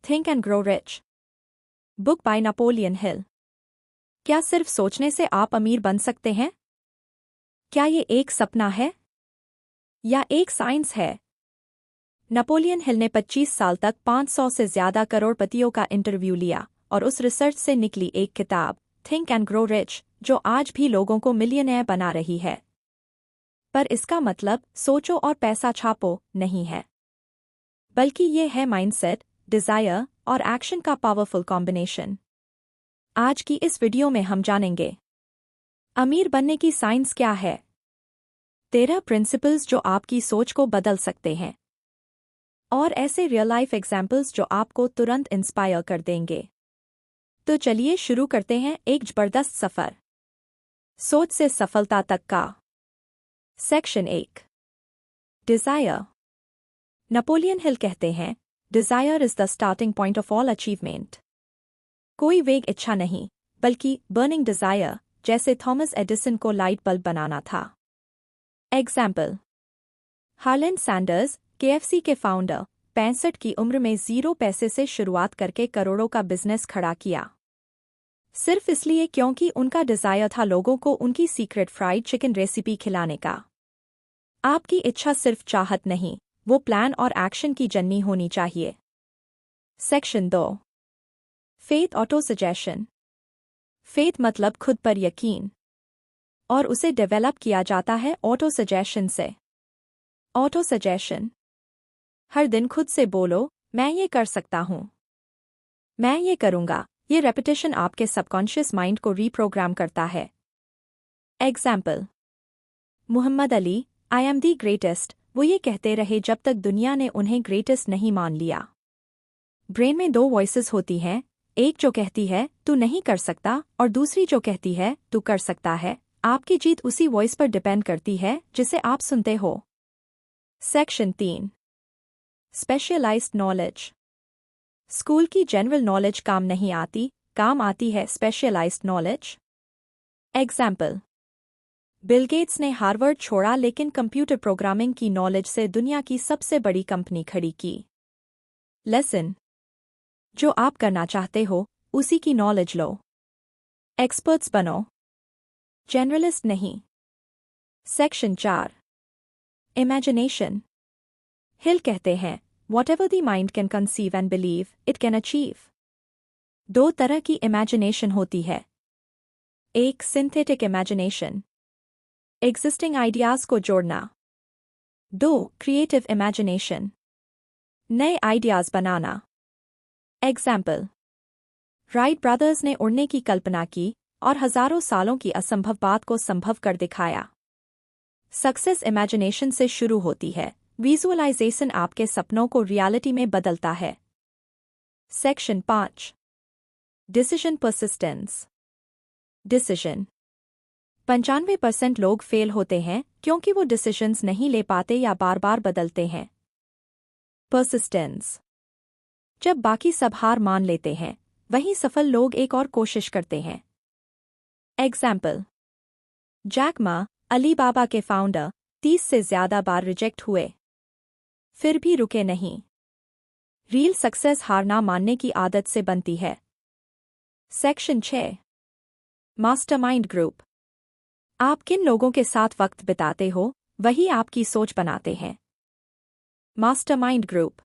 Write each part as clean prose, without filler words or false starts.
Think and grow rich. Book by Napoleon Hill. क्या सिर्फ सोचने से आप अमीर बन सकते हैं? क्या ये एक सपना है या एक साइंस है? नेपोलियन हिल ने 25 साल तक 500 से ज्यादा करोड़पतियों का इंटरव्यू लिया और उस रिसर्च से निकली एक किताब थिंक एंड ग्रो रिच, जो आज भी लोगों को मिलियनेयर बना रही है। पर इसका मतलब सोचो और पैसा छापो नहीं है, बल्कि ये है माइंडसेट, डिजायर और एक्शन का पावरफुल कॉम्बिनेशन। आज की इस वीडियो में हम जानेंगे अमीर बनने की साइंस क्या है, 13 प्रिंसिपल्स जो आपकी सोच को बदल सकते हैं, और ऐसे रियल लाइफ एग्जाम्पल्स जो आपको तुरंत इंस्पायर कर देंगे। तो चलिए शुरू करते हैं एक जबरदस्त सफर, सोच से सफलता तक का। Section 1, Dzire. नेपोलियन हिल कहते हैं, desire is the starting point of all achievement. कोई वेग इच्छा नहीं, बल्कि बर्निंग डिजायर, जैसे थॉमस एडिसन को लाइट बल्ब बनाना था। एग्जाम्पल, हार्लैंड सैंडर्स, KFC के फाउंडर, 65 की उम्र में 0 पैसे से शुरुआत करके करोड़ों का बिजनेस खड़ा किया। सिर्फ इसलिए क्योंकि उनका डिजायर था लोगों को उनकी सीक्रेट फ्राइड चिकन रेसिपी खिलाने का। आपकी इच्छा सिर्फ चाहत नहीं, वो प्लान और एक्शन की जननी होनी चाहिए। Section 2, faith auto suggestion. Faith मतलब खुद पर यकीन, और उसे डेवलप किया जाता है ऑटो सजेशन से। ऑटो सजेशन, हर दिन खुद से बोलो, मैं ये कर सकता हूँ, मैं ये करूँगा। ये रेपिटेशन आपके सबकॉन्शियस माइंड को रीप्रोग्राम करता है। Example, Muhammad Ali, I am the greatest, वो ये कहते रहे जब तक दुनिया ने उन्हें ग्रेटेस्ट नहीं मान लिया। ब्रेन में 2 वॉइसेस होती हैं, एक जो कहती है तू नहीं कर सकता और दूसरी जो कहती है तू कर सकता है। आपकी जीत उसी वॉइस पर डिपेंड करती है जिसे आप सुनते हो। Section 3, specialised knowledge. स्कूल की जनरल नॉलेज काम नहीं आती, काम आती है specialised knowledge. Example, Bill Gates ने हार्वर्ड छोड़ा लेकिन कंप्यूटर प्रोग्रामिंग की नॉलेज से दुनिया की सबसे बड़ी कंपनी खड़ी की। लेसन, जो आप करना चाहते हो उसी की नॉलेज लो, एक्सपर्ट्स बनो, जनरलिस्ट नहीं। Section 4, imagination. हिल कहते हैं, whatever the mind can conceive and believe, it can achieve। 2 तरह की इमेजिनेशन होती है। एक सिंथेटिक इमेजिनेशन, एग्जिस्टिंग आइडियाज को जोड़ना। 2 क्रिएटिव इमेजिनेशन, नए आइडियाज बनाना। एग्जाम्पल, राइट ब्रदर्स ने उड़ने की कल्पना की और हजारों सालों की असंभव बात को संभव कर दिखाया। सक्सेस इमेजिनेशन से शुरू होती है, विजुअलाइजेशन आपके सपनों को रियलिटी में बदलता है। Section 5, decision persistence. डिसीजन, 95% लोग फेल होते हैं क्योंकि वो डिसीजंस नहीं ले पाते या बार बार बदलते हैं। परसिस्टेंस, जब बाकी सब हार मान लेते हैं, वहीं सफल लोग एक और कोशिश करते हैं। एग्जाम्पल, जैक मा, अलीबाबा के फाउंडर, 30 से ज्यादा बार रिजेक्ट हुए, फिर भी रुके नहीं। रियल सक्सेस हार ना मानने की आदत से बनती है। Section 6, mastermind group. आप किन लोगों के साथ वक्त बिताते हो वही आपकी सोच बनाते हैं। मास्टरमाइंड ग्रुप,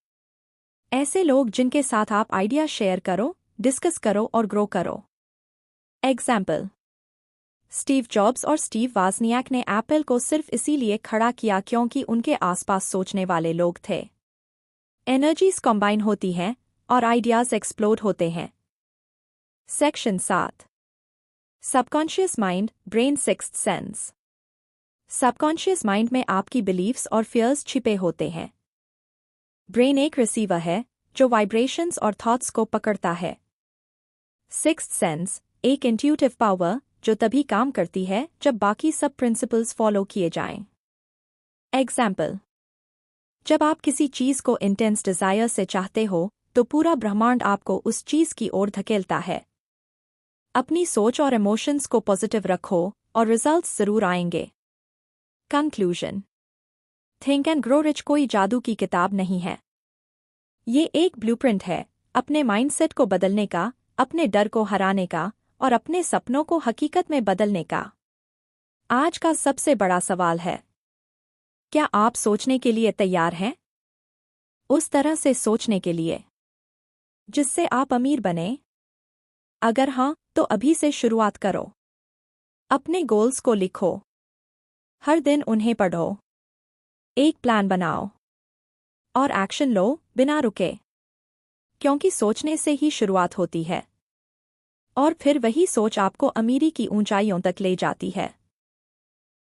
ऐसे लोग जिनके साथ आप आइडिया शेयर करो, डिस्कस करो और ग्रो करो। एग्जाम्पल, स्टीव जॉब्स और स्टीव वाजनियाक ने एप्पल को सिर्फ इसीलिए खड़ा किया क्योंकि उनके आसपास सोचने वाले लोग थे। एनर्जीज कॉम्बाइन होती हैं और आइडियाज एक्सप्लोड होते हैं। Section 7, subconscious mind, brain sixth sense. Subconscious mind में आपकी बिलीफ्स और फियर्स छिपे होते हैं। ब्रेन एक रिसीवर है जो वाइब्रेशंस और थॉट्स को पकड़ता है। सिक्स्थ सेंस, एक इंट्यूटिव पावर जो तभी काम करती है जब बाकी सब प्रिंसिपल्स फॉलो किए जाएं। एग्जाम्पल, जब आप किसी चीज को इंटेंस डिजायर से चाहते हो तो पूरा ब्रह्मांड आपको उस चीज की ओर धकेलता है। अपनी सोच और इमोशंस को पॉजिटिव रखो और रिजल्ट्स जरूर आएंगे। Conclusion, think and grow rich कोई जादू की किताब नहीं है। ये एक ब्लूप्रिंट है, अपने माइंडसेट को बदलने का, अपने डर को हराने का और अपने सपनों को हकीकत में बदलने का। आज का सबसे बड़ा सवाल है, क्या आप सोचने के लिए तैयार हैं? उस तरह से सोचने के लिए जिससे आप अमीर बने? अगर हाँ, तो अभी से शुरुआत करो। अपने गोल्स को लिखो, हर दिन उन्हें पढ़ो, एक प्लान बनाओ और एक्शन लो बिना रुके, क्योंकि सोचने से ही शुरुआत होती है और फिर वही सोच आपको अमीरी की ऊंचाइयों तक ले जाती है।